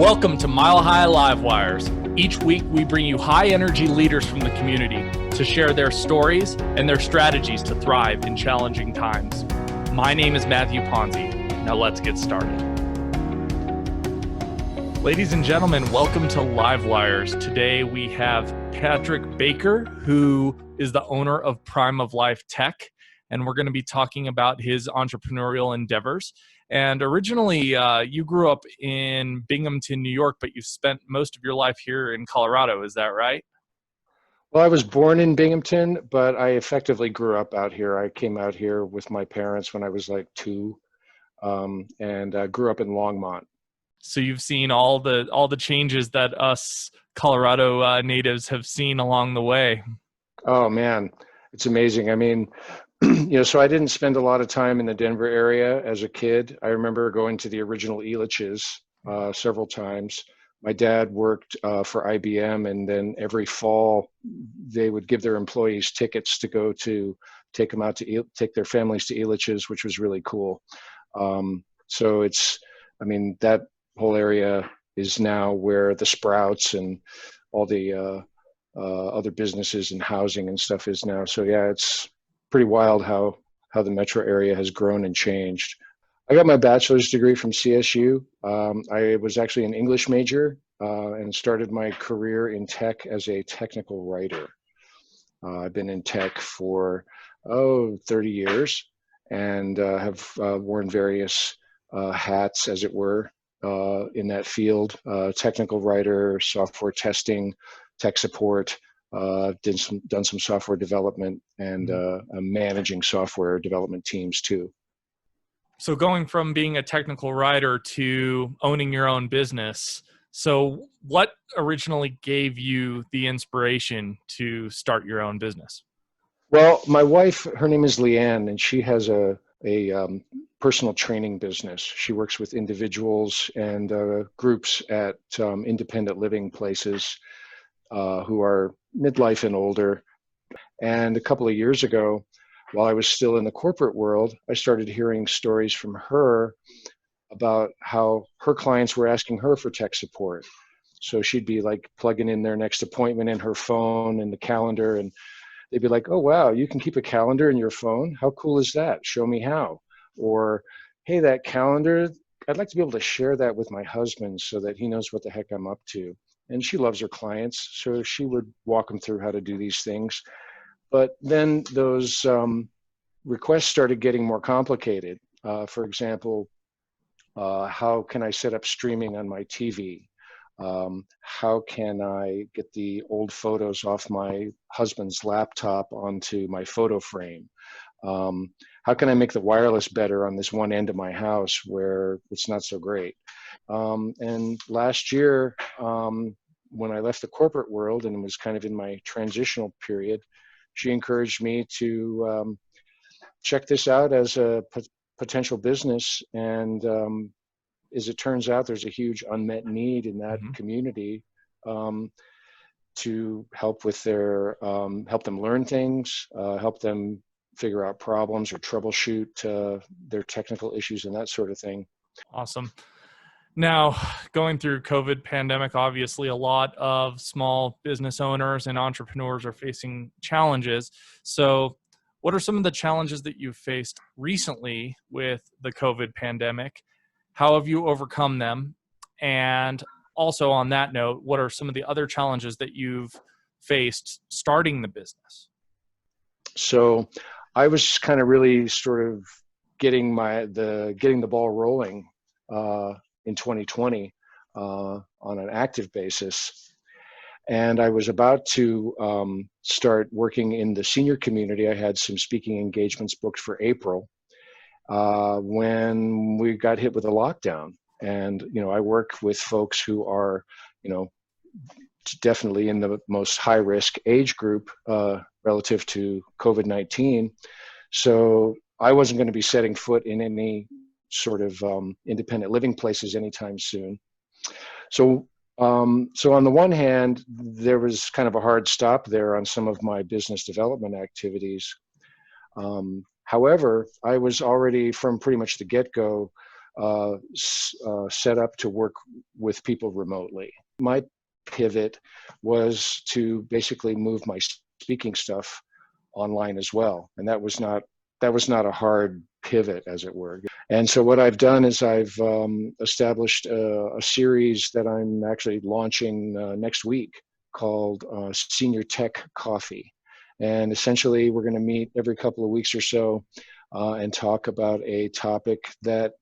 Welcome to Mile High Livewires. Each week, we bring you high-energy leaders from the community to share their stories and their strategies to thrive in challenging times. My name is Matthew Ponzi. Now let's get started. Ladies and gentlemen, welcome to Livewires. Today, we have Patrick Baker, who is the owner of Prime of Life Tech, and we're going to be talking about his entrepreneurial endeavors. And originally, you grew up in Binghamton, New York, but you spent most of your life here in Colorado. Is that right? Well, I was born in Binghamton, but I effectively grew up out here. I came out here with my parents when I was like 2, and grew up in Longmont. So you've seen all the changes that us Colorado natives have seen along the way. Oh man, it's amazing. I mean, so I didn't spend a lot of time in the Denver area as a kid. I remember going to the original Elitch's several times. My dad worked for IBM, and then every fall they would give their employees tickets to go to take them out to take their families to Elitch's, which was really cool. So that whole area is now where the Sprouts and all the other businesses and housing and stuff is now. So yeah, it's pretty wild how the metro area has grown and changed. I got my bachelor's degree from CSU. I was actually an English major and started my career in tech as a technical writer. I've been in tech for 30 years and have worn various hats, as it were, in that field. Technical writer, software testing, tech support, done some software development, and managing software development teams too. So going from being a technical writer to owning your own business, so what originally gave you the inspiration to start your own business? Well, my wife, her name is LeeAnn, and she has a personal training business. She works with individuals and groups at independent living places who are midlife and older. And a couple of years ago, while I was still in the corporate world, I started hearing stories from her about how her clients were asking her for tech support. So she'd be like plugging in their next appointment in her phone and the calendar, and they'd be like, "Oh, wow, you can keep a calendar in your phone? How cool is that? Show me how." Or, "Hey, that calendar, I'd like to be able to share that with my husband so that he knows what the heck I'm up to." And she loves her clients, so she would walk them through how to do these things. But then those requests started getting more complicated. For example, how can I set up streaming on my TV? How can I get the old photos off my husband's laptop onto my photo frame? How can I make the wireless better on this one end of my house where it's not so great? And last year, when I left the corporate world and was kind of in my transitional period, she encouraged me to check this out as a potential business. And as it turns out, there's a huge unmet need in that community to help with help them learn things, help them figure out problems or troubleshoot their technical issues and that sort of thing. Awesome. Now, going through COVID pandemic, obviously a lot of small business owners and entrepreneurs are facing challenges. So what are some of the challenges that you've faced recently with the COVID pandemic? How have you overcome them? And also on that note, what are some of the other challenges that you've faced starting the business? So I was kind of really sort of getting the ball rolling in 2020 on an active basis. And I was about to start working in the senior community. I had some speaking engagements booked for April when we got hit with a lockdown. And, I work with folks who are, definitely in the most high risk age group relative to COVID-19. So I wasn't going to be setting foot in any sort of independent living places anytime soon. So on the one hand, there was kind of a hard stop there on some of my business development activities. However, I was already from pretty much the get-go set up to work with people remotely. My pivot was to basically move my speaking stuff online as well, and that was not a hard pivot, as it were. And so what I've done is I've established a series that I'm actually launching next week called Senior Tech Coffee. And essentially, we're going to meet every couple of weeks or so and talk about a topic that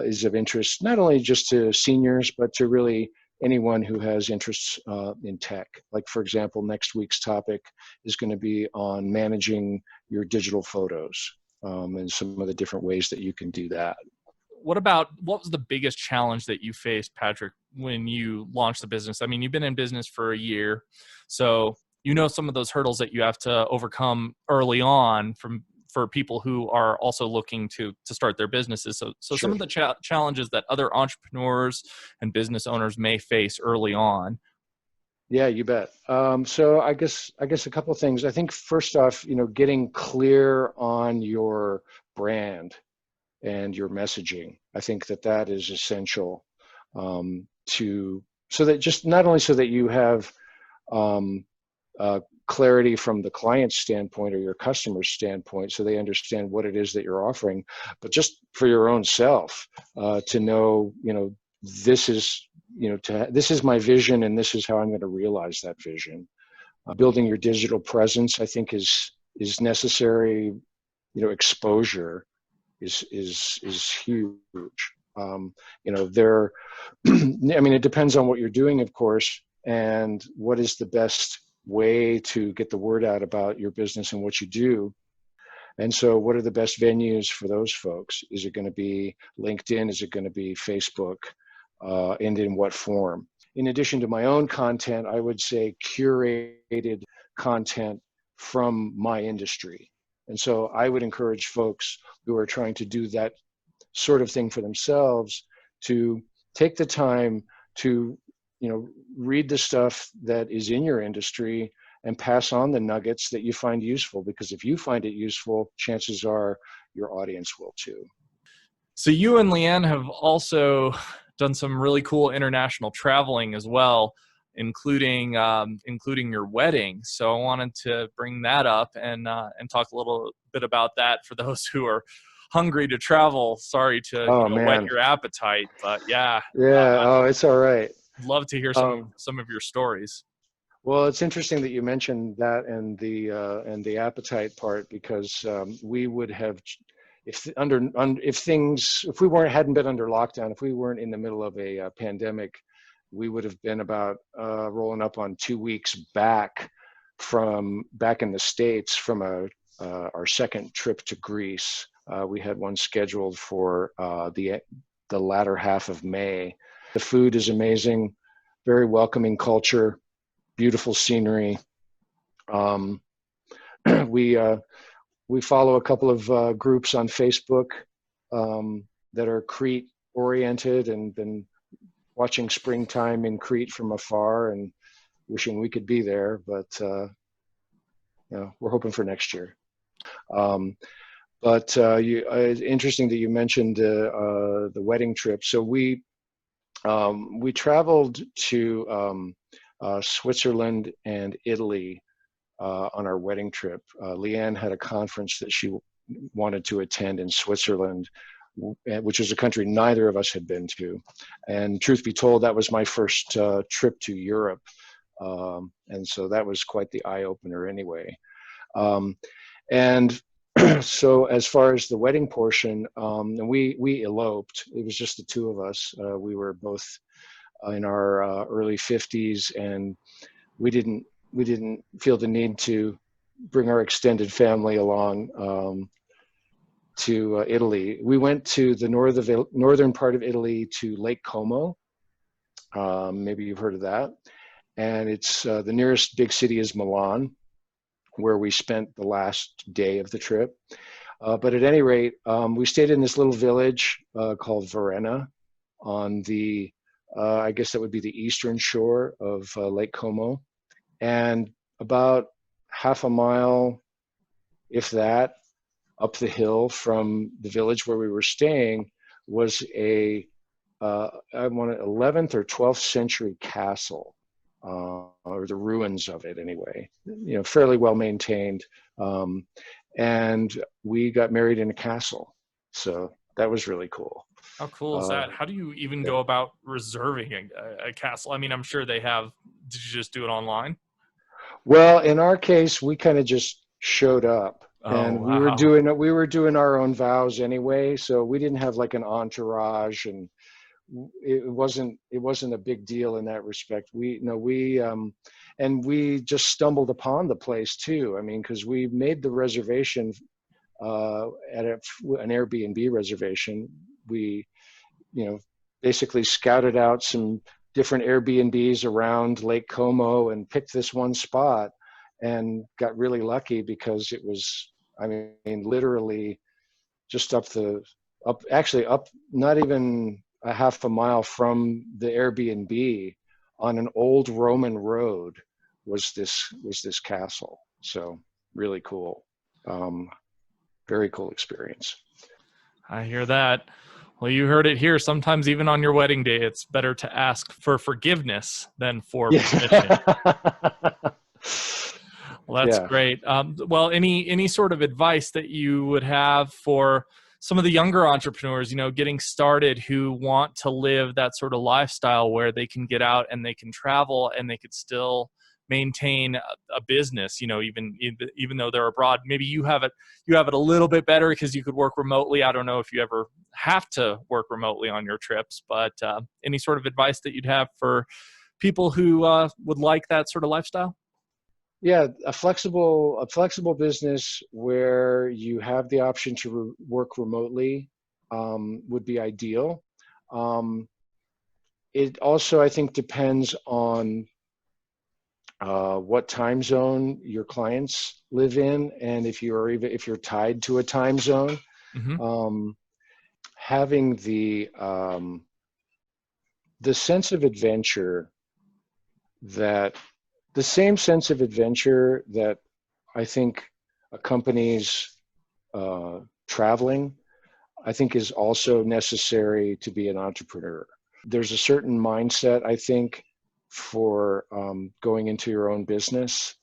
is of interest not only just to seniors, but to really anyone who has interests in tech. Like, for example, next week's topic is going to be on managing your digital photos and some of the different ways that you can do that. What was the biggest challenge that you faced, Patrick, when you launched the business? I mean, you've been in business for a year, so you know some of those hurdles that you have to overcome early on for people who are also looking to start their businesses. So Sure. Some of the challenges that other entrepreneurs and business owners may face early on. Yeah, you bet. So I guess a couple of things. I think first off, getting clear on your brand and your messaging. I think that is essential so that just not only so that you have clarity from the client's standpoint or your customer's standpoint, so they understand what it is that you're offering, but just for your own self to know, this is my vision and this is how I'm going to realize that vision. Building your digital presence, I think, is necessary. Exposure is huge. It depends on what you're doing, of course, and what is the best way to get the word out about your business and what you do. And so what are the best venues for those folks? Is it going to be LinkedIn? Is it going to be Facebook? And in what form? In addition to my own content, I would say curated content from my industry. And so I would encourage folks who are trying to do that sort of thing for themselves to take the time to, read the stuff that is in your industry and pass on the nuggets that you find useful, because if you find it useful, chances are your audience will too. So you and LeeAnn have also done some really cool international traveling as well, including your wedding. So I wanted to bring that up and talk a little bit about that for those who are hungry to travel. Sorry to whet your appetite, but yeah. It's all right. Love to hear some of your stories. Well, it's interesting that you mentioned that and the appetite part, because we would have, if we hadn't been under lockdown, if we weren't in the middle of a pandemic, we would have been about rolling up on 2 weeks back in the States from our second trip to Greece. We had one scheduled for the latter half of May. The food is amazing, very welcoming culture, beautiful scenery. We follow a couple of groups on Facebook that are Crete oriented, and been watching springtime in Crete from afar and wishing we could be there, but we're hoping for next year. But it's interesting that you mentioned the wedding trip. So we traveled to Switzerland and Italy on our wedding trip. LeeAnn had a conference that she wanted to attend in Switzerland, which is a country neither of us had been to. And truth be told, that was my first trip to Europe. And so that was quite the eye-opener anyway. And so as far as the wedding portion, and we eloped. It was just the two of us. We were both in our early 50s, and we didn't feel the need to bring our extended family along to Italy. We went to the northern part of Italy, to Lake Como. Maybe you've heard of that. And it's the nearest big city is Milan, where we spent the last day of the trip. But at any rate, we stayed in this little village called Varenna on the, I guess that would be the eastern shore of Lake Como. And about half a mile, if that, up the hill from the village where we were staying was I want it 11th or 12th century castle, or the ruins of it anyway. Fairly well maintained, and we got married in a castle, so that was really cool. How cool is that? How do you even go about reserving a castle? I mean, I'm sure they have. Did you just do it online? Well, in our case, we kind of just showed up, Oh, and we wow. were doing our own vows anyway, so we didn't have like an entourage, and it wasn't a big deal in that respect. And we just stumbled upon the place too. I mean, because we made the reservation at an Airbnb reservation. We, basically scouted out some different Airbnbs around Lake Como and picked this one spot and got really lucky because it was, I mean, literally just actually up, not even a half a mile from the Airbnb on an old Roman road was this castle. So really cool. Very cool experience. I hear that. Well, you heard it here. Sometimes even on your wedding day, it's better to ask for forgiveness than for permission. Yeah. Well, that's Yeah. great. Well, any sort of advice that you would have for some of the younger entrepreneurs, getting started, who want to live that sort of lifestyle where they can get out and they can travel and they could still maintain a business, even though they're abroad. Maybe you have it a little bit better because you could work remotely. I don't know if you ever have to work remotely on your trips, but any sort of advice that you'd have for people who would like that sort of lifestyle? Yeah, a flexible business where you have the option to work remotely would be ideal. It also, I think, depends on what time zone your clients live in, and if you're tied to a time zone. Mm-hmm. Having the sense of adventure that the same sense of adventure that I think accompanies traveling, I think is also necessary to be an entrepreneur. There's a certain mindset, I think, for going into your own business.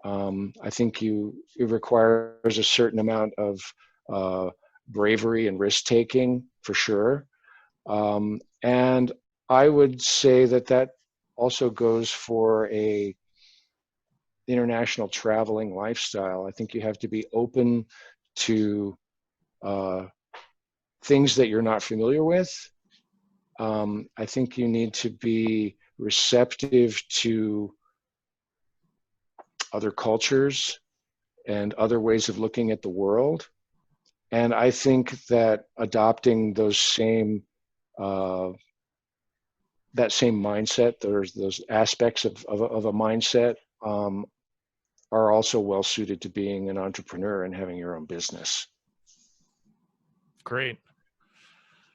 I think it requires a certain amount of bravery and risk taking for sure. And I would say that also goes for a international traveling lifestyle. I think you have to be open to things that you're not familiar with. I think you need to be receptive to other cultures and other ways of looking at the world. And I think that adopting that same mindset, those aspects of a mindset, are also well suited to being an entrepreneur and having your own business. Great.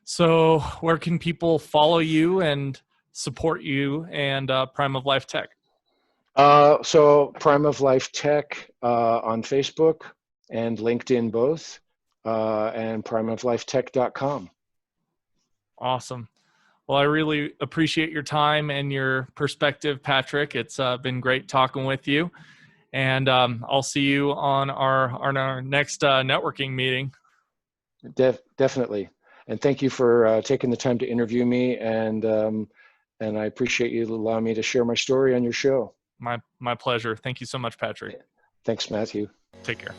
So where can people follow you and support you and Prime of Life Tech? So Prime of Life Tech on Facebook and LinkedIn both, and primeoflifetech.com. Awesome. Well, I really appreciate your time and your perspective, Patrick. It's been great talking with you. And I'll see you on our next networking meeting. Definitely. And thank you for taking the time to interview me. And I appreciate you allowing me to share my story on your show. My pleasure. Thank you so much, Patrick. Thanks, Matthew. Take care.